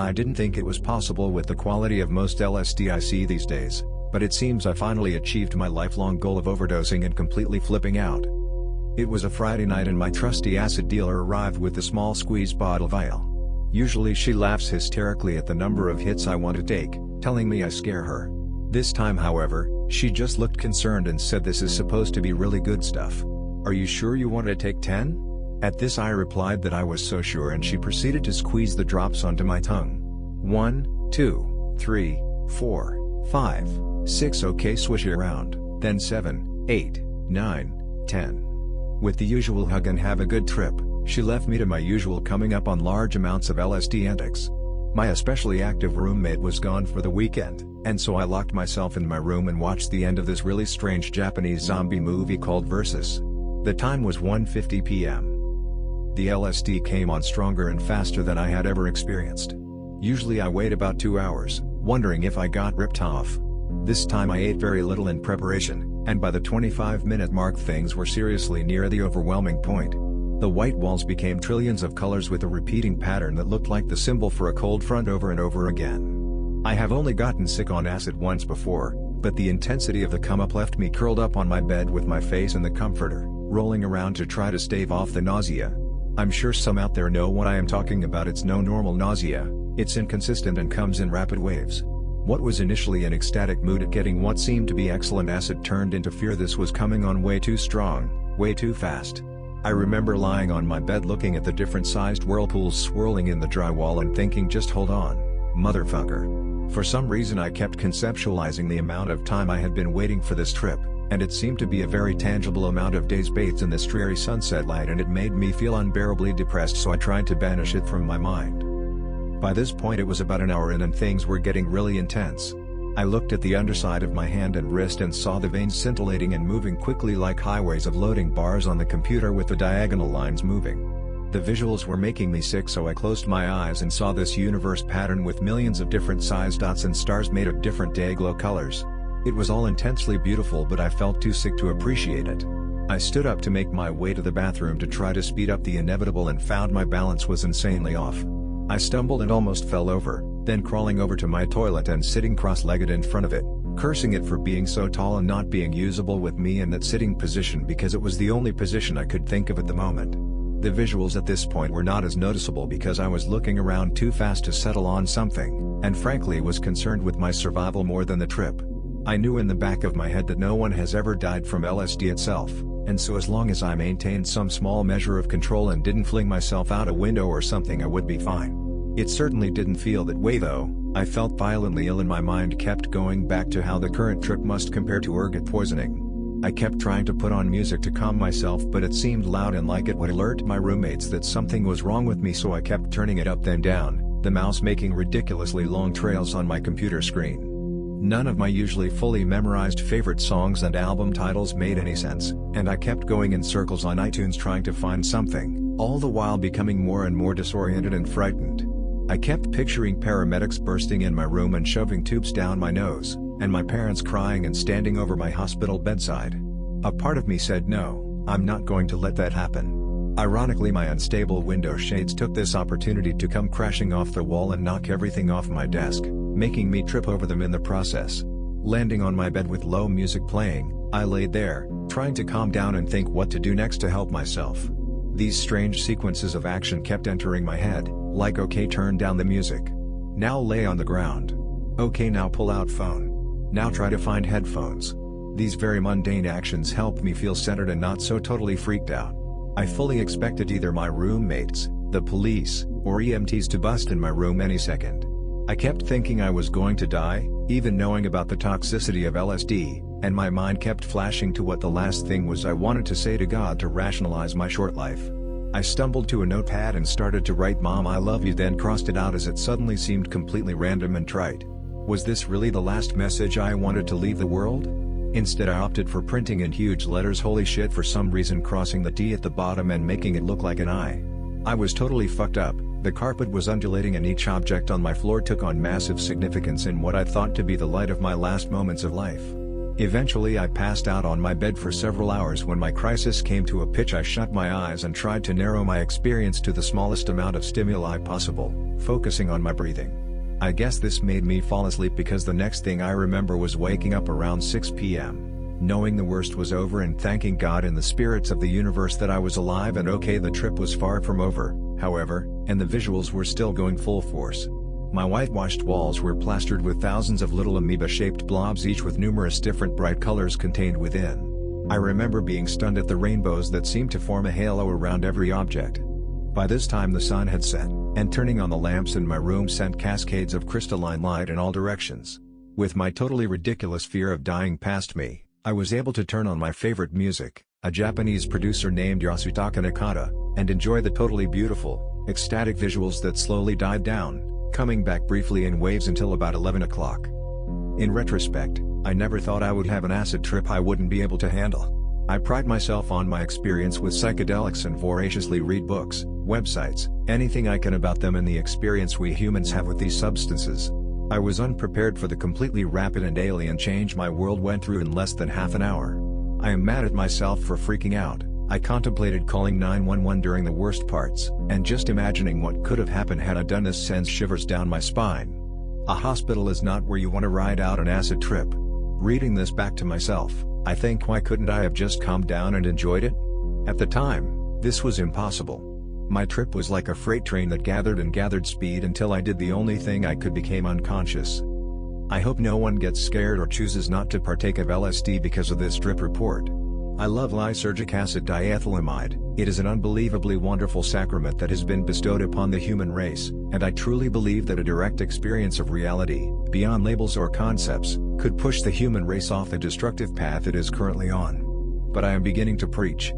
I didn't think it was possible with the quality of most LSD I see these days, but it seems I finally achieved my lifelong goal of overdosing and completely flipping out. It was a Friday night and my trusty acid dealer arrived with the small squeeze bottle vial. Usually she laughs hysterically at the number of hits I want to take, telling me I scare her. This time however, she just looked concerned and said this is supposed to be really good stuff. Are you sure you want to take 10? At this I replied that I was so sure and she proceeded to squeeze the drops onto my tongue. 1, 2, 3, 4, 5, 6 okay swish it around, then 7, 8, 9, 10. With the usual hug and have a good trip, she left me to my usual coming up on large amounts of LSD antics. My especially active roommate was gone for the weekend, and so I locked myself in my room and watched the end of this really strange Japanese zombie movie called Versus. The time was 1:50 p.m. The LSD came on stronger and faster than I had ever experienced. Usually I wait about 2 hours, wondering if I got ripped off. This time I ate very little in preparation, and by the 25-minute mark things were seriously near the overwhelming point. The white walls became trillions of colors with a repeating pattern that looked like the symbol for a cold front over and over again. I have only gotten sick on acid once before, but the intensity of the come-up left me curled up on my bed with my face in the comforter, rolling around to try to stave off the nausea. I'm sure some out there know what I am talking about. It's no normal nausea, it's inconsistent and comes in rapid waves. What was initially an ecstatic mood at getting what seemed to be excellent acid turned into fear this was coming on way too strong, way too fast. I remember lying on my bed looking at the different sized whirlpools swirling in the drywall and thinking just hold on, motherfucker. For some reason I kept conceptualizing the amount of time I had been waiting for this trip, and it seemed to be a very tangible amount of days bathed in this dreary sunset light and it made me feel unbearably depressed so I tried to banish it from my mind. By this point it was about an hour in and things were getting really intense. I looked at the underside of my hand and wrist and saw the veins scintillating and moving quickly like highways of loading bars on the computer with the diagonal lines moving. The visuals were making me sick so I closed my eyes and saw this universe pattern with millions of different sized dots and stars made of different day-glow colors. It was all intensely beautiful but I felt too sick to appreciate it. I stood up to make my way to the bathroom to try to speed up the inevitable and found my balance was insanely off. I stumbled and almost fell over, then crawling over to my toilet and sitting cross-legged in front of it, cursing it for being so tall and not being usable with me in that sitting position because it was the only position I could think of at the moment. The visuals at this point were not as noticeable because I was looking around too fast to settle on something, and frankly was concerned with my survival more than the trip. I knew in the back of my head that no one has ever died from LSD itself, and so as long as I maintained some small measure of control and didn't fling myself out a window or something I would be fine. It certainly didn't feel that way though. I felt violently ill and my mind kept going back to how the current trip must compare to ergot poisoning. I kept trying to put on music to calm myself but it seemed loud and like it would alert my roommates that something was wrong with me so I kept turning it up then down, the mouse making ridiculously long trails on my computer screen. None of my usually fully memorized favorite songs and album titles made any sense, and I kept going in circles on iTunes trying to find something, all the while becoming more and more disoriented and frightened. I kept picturing paramedics bursting in my room and shoving tubes down my nose, and my parents crying and standing over my hospital bedside. A part of me said no, I'm not going to let that happen. Ironically my unstable window shades took this opportunity to come crashing off the wall and knock everything off my desk, making me trip over them in the process. Landing on my bed with low music playing, I laid there, trying to calm down and think what to do next to help myself. These strange sequences of action kept entering my head, like okay turn down the music. Now lay on the ground. Okay now pull out phone. Now try to find headphones. These very mundane actions helped me feel centered and not so totally freaked out. I fully expected either my roommates, the police, or EMTs to bust in my room any second. I kept thinking I was going to die, even knowing about the toxicity of LSD, and my mind kept flashing to what the last thing was I wanted to say to God to rationalize my short life. I stumbled to a notepad and started to write "Mom I love you" then crossed it out as it suddenly seemed completely random and trite. Was this really the last message I wanted to leave the world? Instead I opted for printing in huge letters "Holy shit" for some reason, crossing the D at the bottom and making it look like an I. I was totally fucked up. The carpet was undulating and each object on my floor took on massive significance in what I thought to be the light of my last moments of life. Eventually I passed out on my bed for several hours. When my crisis came to a pitch, I shut my eyes and tried to narrow my experience to the smallest amount of stimuli possible, focusing on my breathing. I guess this made me fall asleep because the next thing I remember was waking up around 6 p.m., knowing the worst was over and thanking God and the spirits of the universe that I was alive and okay. The trip was far from over, however, and the visuals were still going full force. My whitewashed walls were plastered with thousands of little amoeba-shaped blobs, each with numerous different bright colors contained within. I remember being stunned at the rainbows that seemed to form a halo around every object. By this time the sun had set, and turning on the lamps in my room sent cascades of crystalline light in all directions. With my totally ridiculous fear of dying past me, I was able to turn on my favorite music, a Japanese producer named Yasutaka Nakata, and enjoy the totally beautiful, ecstatic visuals that slowly died down, coming back briefly in waves until about 11 o'clock. In retrospect, I never thought I would have an acid trip I wouldn't be able to handle. I pride myself on my experience with psychedelics and voraciously read books, websites, anything I can about them and the experience we humans have with these substances. I was unprepared for the completely rapid and alien change my world went through in less than half an hour. I am mad at myself for freaking out. I contemplated calling 911 during the worst parts, and just imagining what could have happened had I done this sends shivers down my spine. A hospital is not where you want to ride out an acid trip. Reading this back to myself, I think, why couldn't I have just calmed down and enjoyed it? At the time, this was impossible. My trip was like a freight train that gathered and gathered speed until I did the only thing I could, became unconscious. I hope no one gets scared or chooses not to partake of LSD because of this trip report. I love lysergic acid diethylamide. It is an unbelievably wonderful sacrament that has been bestowed upon the human race, and I truly believe that a direct experience of reality, beyond labels or concepts, could push the human race off the destructive path it is currently on. But I am beginning to preach.